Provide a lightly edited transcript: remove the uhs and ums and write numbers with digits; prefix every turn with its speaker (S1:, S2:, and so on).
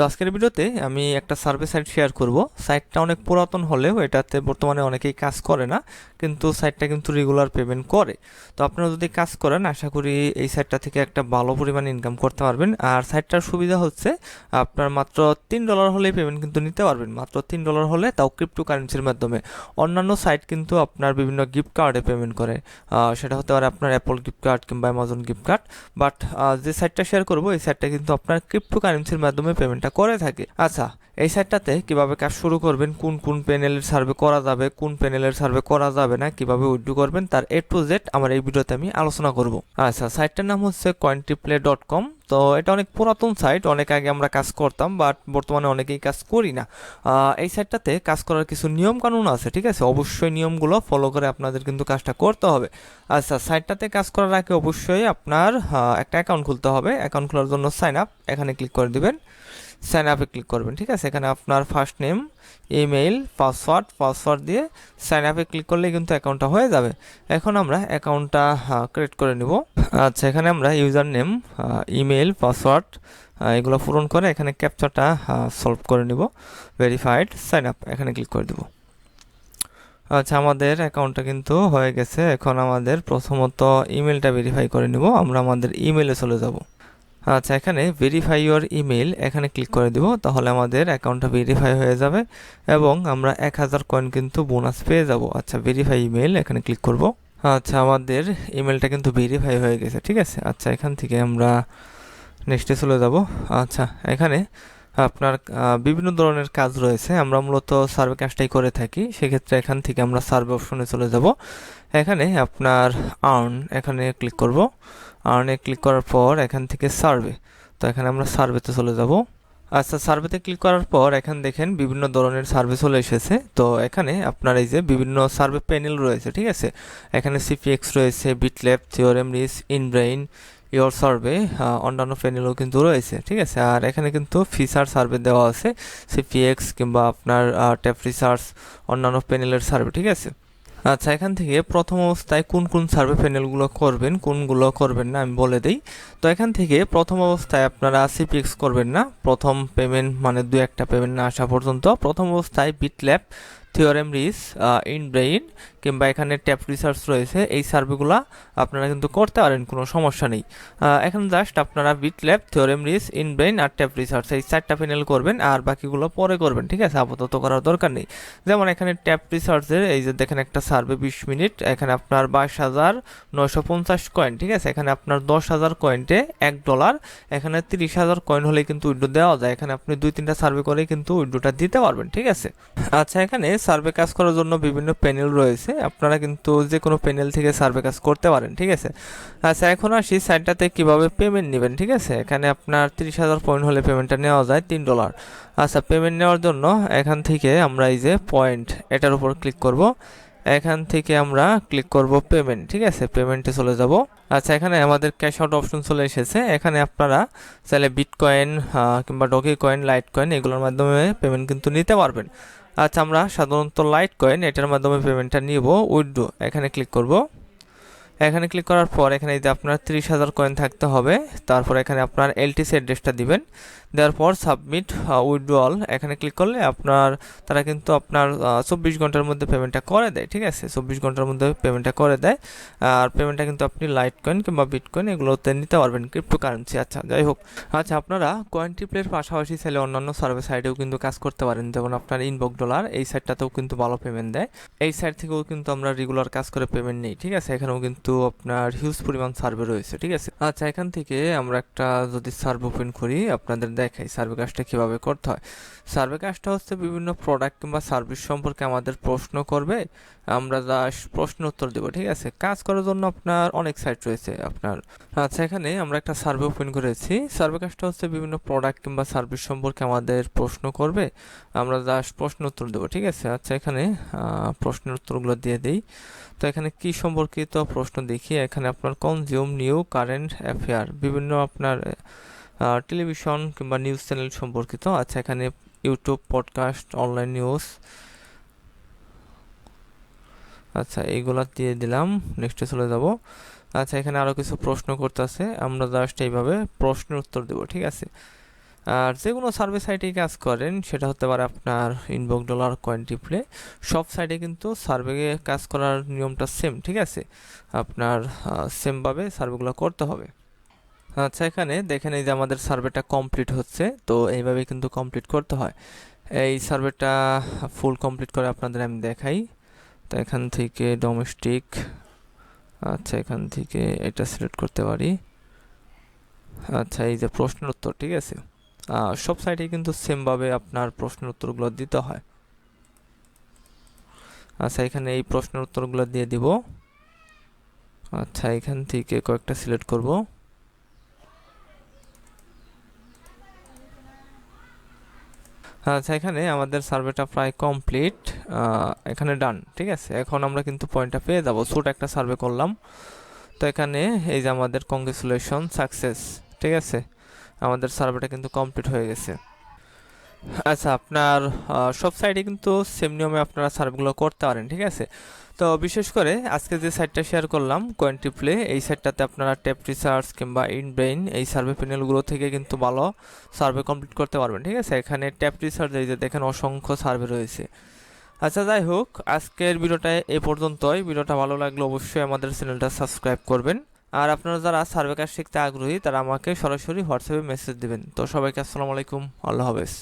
S1: আজকের ভিডিওতে আমি একটা সার্ভে সাইট শেয়ার করব। সাইটটা অনেক পুরাতন হলেও এটাতে বর্তমানে অনেকেই কাজ করে না, কিন্তু সাইটটা কিন্তু রেগুলার পেমেন্ট করে। তো আপনারা যদি কাজ করেন আশা করি এই সাইটটা থেকে একটা ভালো পরিমাণ ইনকাম করতে পারবেন। আর সাইটটার সুবিধা হচ্ছে আপনার মাত্র $3 হলেই পেমেন্ট কিন্তু নিতে পারবেন, মাত্র $3 হলে, তাও ক্রিপ্টো কারেন্সির মাধ্যমে। অন্যান্য সাইট কিন্তু আপনার বিভিন্ন গিফট কার্ডে পেমেন্ট করে, সেটা হতে পারে আপনার অ্যাপল গিফট কার্ড কিংবা অ্যামাজন গিফট কার্ড। বাট যে সাইটটা শেয়ার করব এই সাইটটা কিন্তু আপনার ক্রিপ্টো কারেন্সির মাধ্যমে পেমেন্টটা করে থাকে। আচ্ছা, এই সাইটটাতে কিভাবে কাজ শুরু করবেন, কোন কোন প্যানেলের সার্ভে করা যাবে, কোন প্যানেলের সার্ভে করা যাবে না, কিভাবে উইথড্র করবেন, তার A to Z আমার এই ভিডিওতে আমি আলোচনা করব। আচ্ছা, সাইটটার নাম হচ্ছে cointriplay.com। তো এটা অনেক পুরাতন সাইট, অনেক আগে আমরা কাজ করতাম, বাট বর্তমানে অনেকেই কাজ করি না। এই সাইটটাতে কাজ করার কিছু নিয়ম কানুন আছে, ঠিক আছে? অবশ্যই নিয়মগুলো ফলো করে আপনাদের কিন্তু কাজটা করতে হবে। আচ্ছা, সাইটটাতে কাজ করার আগে অবশ্যই আপনার একটা অ্যাকাউন্ট খুলতে হবে। অ্যাকাউন্ট খোলার জন্য সাইন আপ, এখানে ক্লিক করে দিবেন। সাইন আপে ক্লিক করবেন, ঠিক আছে? এখানে আপনার ফার্স্ট নেম, ইমেইল, পাসওয়ার্ড দিয়ে সাইন আপে ক্লিক করলেই কিন্তু অ্যাকাউন্টটা হয়ে যাবে। এখন আমরা অ্যাকাউন্টটা ক্রিয়েট করে নিব। আচ্ছা, এখানে আমরা ইউজার নেম, ইমেইল, পাসওয়ার্ড এগুলো পূরণ করে এখানে ক্যাপচাটা সলভ করে নিব। ভেরিফাইড, সাইন আপ, এখানে ক্লিক করে দিব। আচ্ছা, আমাদের অ্যাকাউন্টটা কিন্তু হয়ে গেছে। এখন আমাদের প্রথমত ইমেলটা ভেরিফাই করে নিব। আমরা আমাদের ইমেলে চলে যাব। আচ্ছা, এখানে ভেরিফাই ইওর ইমেল এখানে ক্লিক করে দিব, তাহলে আমাদের অ্যাকাউন্টটা ভেরিফাই হয়ে যাবে এবং আমরা 1000 কয়েন কিন্তু বোনাস পেয়ে যাব। আচ্ছা, ভেরিফাই ইমেল এখানে ক্লিক করব। আচ্ছা, আমাদের ইমেলটা কিন্তু ভেরিফাই হয়ে গেছে, ঠিক আছে? আচ্ছা, এখান থেকে আমরা নেক্সটে চলে যাব। আচ্ছা, এখানে আপনার বিভিন্ন ধরনের কাজ রয়েছে, আমরা মূলত সার্ভে কাজটাই করে থাকি, সেক্ষেত্রে এখান থেকে আমরা সার্ভে অপশনে চলে যাব। এখানে আপনার আর্ন এখানে ক্লিক করব। আর্নে ক্লিক করার পর এখান থেকে সার্ভে, তো এখানে আমরা সার্ভেতে চলে যাব। আচ্ছা, সার্ভেতে ক্লিক করার পর এখানে দেখেন বিভিন্ন ধরনের সার্ভে চলে এসেছে। তো এখানে আপনার এই যে বিভিন্ন সার্ভে প্যানেল রয়েছে, ঠিক আছে? এখানে সিপিএক্স রয়েছে, বিটল্যাব, থিওরেম রিস, ইনব্রেইন, ইওর সার্ভে, অন্যান্য প্যানেলও কিন্তু রয়েছে, ঠিক আছে? আর এখানে কিন্তু ফিচার সার্ভে দেওয়া আছে, সিপিএক্স কিংবা আপনার ট্যাপ রিসার্চ, অন্যান্য প্যানেলের সার্ভে, ঠিক আছে? আচ্ছা, এখান থেকে প্রথম অবস্থায় কোন কোন সার্ভে প্যানেলগুলো করবেন, কোনগুলো করবেন না আমি বলে দিই। তো এখান থেকে প্রথম অবস্থায় আপনারা সিপিএক্স করবেন না, প্রথম পেমেন্ট মানে দু একটা পেমেন্ট না আসা পর্যন্ত। প্রথম অবস্থায় বিটল্যাব, থিওরেম রিস, ইনব্রেইন কিংবা এখানে ট্যাপ রিসার্চ রয়েছে, এই সার্ভেগুলো আপনারা কিন্তু করতে পারেন, কোনো সমস্যা নেই। এখন জাস্ট আপনারা বিটল্যাব, থিওরেম রিস, ইনব্রেইন আর ট্যাপ রিসার্চ এই 4টা প্যানেল করবেন, আর বাকিগুলো পরে করবেন, ঠিক আছে? আপাতত করার দরকার নেই। যেমন এখানে ট্যাপ রিসার্চের এই যে দেখেন একটা সার্ভে 20 মিনিট, এখানে আপনার 22,950 কয়েন, ঠিক আছে? এখানে আপনার 10,000 কয়েন্টে $1, এখানে 30,000 কয়েন হলে কিন্তু উইড্রো দেওয়া যায়। এখানে আপনি 2-3টা সার্ভে করে কিন্তু উইড্রোটা দিতে পারবেন, ঠিক আছে? আচ্ছা, এখানে সার্ভে কাজ করার জন্য বিভিন্ন প্যানেল রয়েছে, আপনারা কিন্তু যে কোনো প্যানেল থেকে সার্ভে কাজ করতে পারেন, ঠিক আছে? আচ্ছা, এখন আসি সাইটটাতে কিভাবে পেমেন্ট নেবেন, ঠিক আছে? এখানে আপনার 30,000 পয়েন্ট হলে পেমেন্টটা নেওয়া যায় $3। আচ্ছা, পেমেন্ট নেওয়ার জন্য এখান থেকে আমরা এই যে পয়েন্ট এটার উপর ক্লিক করব। এখান থেকে আমরা ক্লিক করব পেমেন্ট, ঠিক আছে? পেমেন্টে চলে যাব। আচ্ছা, এখানে আমাদের ক্যাশ আউট অপশন চলে এসেছে। এখানে আপনারা চাইলে বিটকয়েন কিংবা ডগি কয়েন, লাইট কয়েন এগুলোর মাধ্যমে পেমেন্ট কিন্তু নিতে পারবেন। আচ্ছা, আমরা সাধারণত লাইট কয়েন এটার মাধ্যমে পেমেন্টটা নিব। উইথড্র এখানে ক্লিক করব। এখানে ক্লিক করার পর এখানে যদি আপনার 30,000 কয়েন থাকতে হবে, তারপর এখানে আপনার এলটিসি অ্যাড্রেসটা দিবেন। দেওয়ার পর সাবমিট উইথড্রয়াল এখানে ক্লিক করলে আপনার তারা কিন্তু আপনার 24 ঘন্টার মধ্যে পেমেন্টটা করে দেয়, ঠিক আছে? 24 ঘন্টার মধ্যে পেমেন্টটা করে দেয়। আর পেমেন্টটা কিন্তু আপনি লাইট কয়েন কিংবা বিটকয়েন এগুলোতে নিতে পারবেন, ক্রিপ্টো কারেন্সি। আচ্ছা, যাই হোক। আচ্ছা, আপনারা কয়েনট্রিপ্লের পাশাপাশি চাইলে অন্যান্য সার্ভিস সাইটেও কিন্তু কাজ করতে পারেন, যেমন আপনার ইনবক্স ডলার, এই সাইটটাতেও কিন্তু ভালো পেমেন্ট দেয়। এই সাইট থেকেও কিন্তু আমরা রেগুলার কাজ করে পেমেন্ট নেই, ঠিক আছে? এখানেও কিন্তু আপনার হিউজ পরিমাণ সার্ভে রয়েছে, ঠিক আছে? আচ্ছা, এখান থেকে আমরা একটা যদি সার্ভে ওপেন করি আপনাদের দেখাই সার্ভে কাজটা কিভাবে করতে হয়। সার্ভে কাজটা হচ্ছে বিভিন্ন প্রোডাক্ট কিংবা সার্ভিস সম্পর্কে আমাদের প্রশ্ন করবে, আমরা জাস্ট প্রশ্ন উত্তর দেবো, ঠিক আছে? কাজ করার জন্য আপনার অনেক সাইট রয়েছে আপনার। আচ্ছা, এখানে আমরা একটা সার্ভে ওপেন করেছি। সার্ভে কাজটা হচ্ছে বিভিন্ন প্রোডাক্ট কিংবা সার্ভিস সম্পর্কে আমাদের প্রশ্ন করবে, আমরা জাস্ট প্রশ্ন উত্তর দেবো, ঠিক আছে? আচ্ছা, এখানে প্রশ্নের উত্তরগুলো দিয়ে দিই। তো এখানে কি সম্পর্কিত প্রশ্ন দেখি, এখানে আপনার কনজিউম, নিউ, কারেন্ট অ্যাফেয়ার, বিভিন্ন আপনার টেলিভিশন কিংবা নিউজ চ্যানেল সম্পর্কিত। আচ্ছা, এখানে ইউটিউব, পডকাস্ট, অনলাইন নিউজ, আচ্ছা এইগুলা দিয়ে দিলাম। নেক্সটে চলে যাব। আচ্ছা, এখানে আরও কিছু প্রশ্ন করতেছে, আমরা জাস্ট এইভাবে প্রশ্নের উত্তর দেব, ঠিক আছে? আর যে কোনো সার্ভে সাইটেই কাজ করেন, সেটা হতে পারে আপনার ইনবক্স ডলার, কয়েনটিপ্লে, সব সাইটে কিন্তু সার্ভে কাজ করার নিয়মটা সেম, ঠিক আছে? আপনার সেমভাবে সার্ভেগুলো করতে হবে। আচ্ছা, এখানে দেখেন এই যে আমাদের সার্ভেটা কমপ্লিট হচ্ছে, তো এইভাবে কিন্তু কমপ্লিট করতে হয়। এই সার্ভেটা ফুল কমপ্লিট করে আপনাদের আমি দেখাই। তো এখান থেকে ডোমেস্টিক, আচ্ছা এখান থেকে এটা সিলেক্ট করতে পারি। আচ্ছা, এই যে প্রশ্নের উত্তর, ঠিক আছে? সব সাইটে কিন্তু সেমভাবে আপনার প্রশ্নের উত্তরগুলো দিতে হয়। আচ্ছা, এখানে এই প্রশ্নের উত্তরগুলো দিয়ে দিব। আচ্ছা, এখান থেকে কয়েকটা সিলেক্ট করব। আচ্ছা, এখানে আমাদের সার্ভেটা প্রায় কমপ্লিট, এখানে ডান, ঠিক আছে? এখন আমরা কিন্তু পয়েন্টটা পেয়ে যাব। ছোট একটা সার্ভে করলাম, তো এখানে এই যে আমাদের কংগ্রেচুলেশন সাকসেস, ঠিক আছে? আমাদের সার্ভেটা কিন্তু কমপ্লিট হয়ে গেছে। আচ্ছা, আপনার সব সাইটে কিন্তু সেম নিয়মে আপনারা সার্ভেগুলো করতে পারেন, ঠিক আছে? তো বিশেষ করে আজকে যে সাইটটা শেয়ার করলাম কয়েনটিপ্লে, এই সাইটটাতে আপনারা ট্যাপ রিসার্চ কিংবা ইনব্রেইন এই সার্ভে প্যানেলগুলো থেকে কিন্তু ভালো সার্ভে কমপ্লিট করতে পারবেন, ঠিক আছে? এখানে ট্যাপ রিসার্চ এই যে দেখেন অসংখ্য সার্ভে রয়েছে। আচ্ছা, যাই হোক, আজকের ভিডিওটা এ পর্যন্তই। ভিডিওটা ভালো লাগলে অবশ্যই আমাদের চ্যানেলটা সাবস্ক্রাইব করবেন। আর আপনারা যারা সার্ভে কাজ শিখতে আগ্রহী, তারা আমাকে সরাসরি হোয়াটসঅ্যাপে মেসেজ দিবেন। তো সবাইকে আসসালামু আলাইকুম, আল্লাহ হাফেজ।